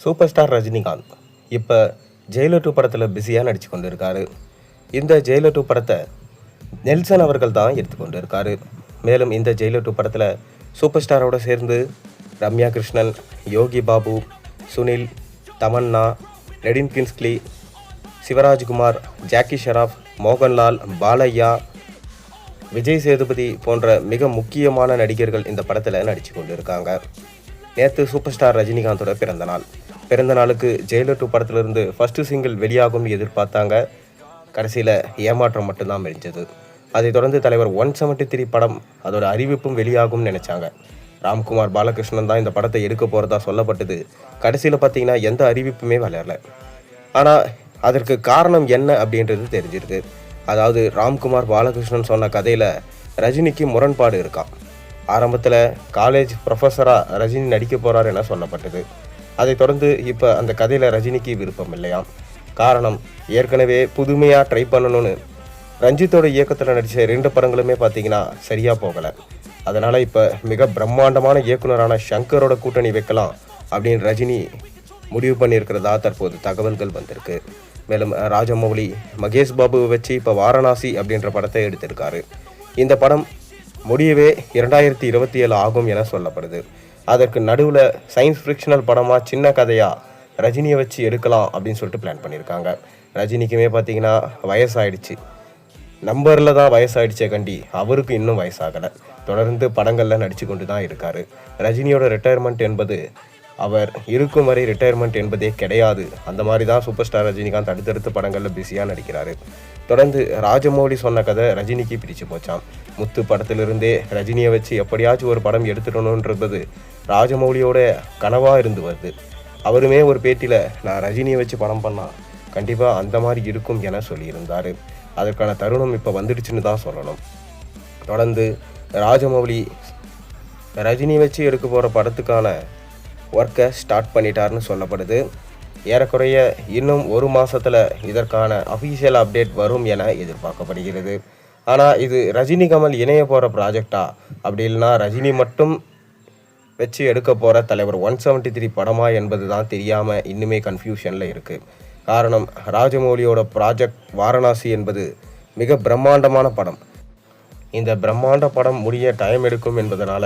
Super star Rajinikanth இப்போ Jailer 2 படத்தில் பிஸியாக நடித்து கொண்டு இருக்காரு. இந்த ஜெயிலர் 2 படத்தை நெல்சன் அவர்கள் தான் எடுத்துக்கொண்டு இருக்காரு. மேலும் இந்த ஜெயிலர் 2 படத்தில் சூப்பர் ஸ்டாரோடு சேர்ந்து ரம்யா கிருஷ்ணன், யோகி பாபு, சுனில், தமன்னா, நெடின் கின்ஸ்லி, சிவராஜ்குமார், ஜாக்கி ஷெராஃப், மோகன்லால், பாலையா, விஜய் சேதுபதி போன்ற மிக முக்கியமான நடிகர்கள் இந்த படத்தில் நடித்து கொண்டு இருக்காங்க. நேற்று சூப்பர் ஸ்டார் ரஜினிகாந்தோட பிறந்த நாளுக்கு ஜெயிலர் 2 படத்திலிருந்து ஃபஸ்ட்டு சிங்கிள் வெளியாகும்னு எதிர்பார்த்தாங்க. கடைசியில் ஏமாற்றம் மட்டும்தான் முடிஞ்சது. அதைத் தொடர்ந்து தலைவர் 173 படம் அதோட அறிவிப்பும் வெளியாகும்னு நினச்சாங்க. ராம்குமார் பாலகிருஷ்ணன் தான் இந்த படத்தை எடுக்க போகிறதா சொல்லப்பட்டது. கடைசியில் பார்த்தீங்கன்னா எந்த அறிவிப்புமே வளரல. ஆனால் அதற்கு காரணம் என்ன அப்படின்றது தெரிஞ்சிருக்கு. அதாவது ராம்குமார் பாலகிருஷ்ணன் சொன்ன கதையில் ரஜினிக்கு முரண்பாடு இருக்கான். ஆரம்பத்தில் காலேஜ் ப்ரொஃபஸராக ரஜினி நடிக்க போகிறார் என சொல்லப்பட்டது. அதைத் தொடர்ந்து இப்போ அந்த கதையில் ரஜினிக்கு விருப்பம் இல்லையாம். காரணம், ஏற்கனவே புதுமையாக ட்ரை பண்ணணும்னு ரஞ்சித்தோட இயக்கத்தில் நடித்த 2 படங்களுமே பார்த்தீங்கன்னா சரியாக போகலை. அதனால் இப்போ மிக பிரம்மாண்டமான இயக்குனரான ஷங்கரோட கூட்டணி வைக்கலாம் அப்படின்னு ரஜினி முடிவு பண்ணியிருக்கிறதா தற்போது தகவல்கள் வந்திருக்கு. மேலும் ராஜமௌலி மகேஷ் பாபுவை வச்சு இப்போ வாரணாசி அப்படின்ற படத்தை எடுத்திருக்காரு. இந்த படம் முடியவே 2027 ஆகும் என சொல்லப்படுது. அதற்கு நடுவில் சயின்ஸ் ஃபிக்ஷனல் படமாக சின்ன கதையாக ரஜினியை வச்சு எடுக்கலாம் அப்படின்னு சொல்லிட்டு பிளான் பண்ணியிருக்காங்க. ரஜினிக்குமே பார்த்தீங்கன்னா வயசாயிடுச்சு, நம்பரில் தான் வயசாயிடுச்சே கண்டி அவருக்கு இன்னும் வயசாகலை. தொடர்ந்து படங்களில் நடித்து கொண்டு தான் இருக்கார். ரஜினியோட ரிட்டையர்மெண்ட் என்பது அவர் இருக்கும் வரை ரிட்டையர்மெண்ட் என்பதே கிடையாது. அந்த மாதிரி தான் சூப்பர் ஸ்டார் ரஜினிகாந்த் அடுத்தடுத்த படங்களில் பிஸியாக நடிக்கிறாரு. தொடர்ந்து ராஜமௌலி சொன்ன கதை ரஜினிக்கு பிடிச்சு போச்சாம். முத்து படத்திலிருந்தே ரஜினியை வச்சு எப்படியாச்சும் ஒரு படம் எடுத்துடணுன்றது ராஜமௌலியோட கனவாக இருந்து வருது. அவருமே ஒரு பேட்டியில் நான் ரஜினியை வச்சு படம் பண்ணால் கண்டிப்பாக அந்த மாதிரி இருக்கும் என சொல்லியிருந்தார். அதற்கான தருணம் இப்போ வந்துடுச்சுன்னு தான் சொல்லணும். தொடர்ந்து ராஜமௌலி ரஜினி வச்சு எடுக்க போகிற படத்துக்கான ஒர்க்கை ஸ்டார்ட் பண்ணிட்டார்னு சொல்லப்படுது. ஏறக்குறைய இன்னும் 1 மாதத்தில் இதற்கான அஃபீஷியல் அப்டேட் வரும் என எதிர்பார்க்கப்படுகிறது. ஆனால் இது ரஜினி கமல் இணைய போகிற ப்ராஜெக்டா, அப்படி இல்லைனா ரஜினி மட்டும் வச்சு எடுக்க போகிற தலைவர் 173 படமா என்பது தான் தெரியாமல் இன்னுமே கன்ஃபியூஷனில் இருக்குது. காரணம், ராஜமௌலியோட ப்ராஜெக்ட் வாரணாசி என்பது மிக பிரம்மாண்டமான படம். இந்த பிரம்மாண்ட படம் முடிய டைம் எடுக்கும் என்பதனால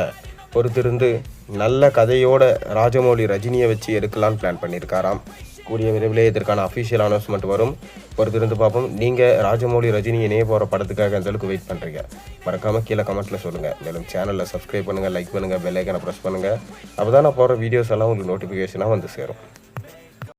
பொறுத்திருந்து நல்ல கதையோட ராஜமௌலி ரஜினியை வச்சு எடுக்கலான்னு பிளான் பண்ணியிருக்காராம். கூடிய விரைவிலே இதற்கான அஃபிஷியல் அனௌன்ஸ்மெண்ட் வரும். பொறுத்திருந்து பார்ப்போம். நீங்கள் ராஜமௌலி ரஜினி இணைய போகிற படத்துக்காக அந்த அளவுக்கு வெயிட் பண்ணுறீங்க? மறக்காமல் கீழே கமெண்ட்டில் சொல்லுங்கள். மேலும் சேனலில் சப்ஸ்கிரைப் பண்ணுங்கள், லைக் பண்ணுங்கள், பெல் ஐக்கனை ப்ரெஸ் பண்ணுங்கள். அப்போ தான் நான் போகிற வீடியோஸ் எல்லாம் உங்களுக்கு நோட்டிஃபிகேஷனாக வந்து சேரும்.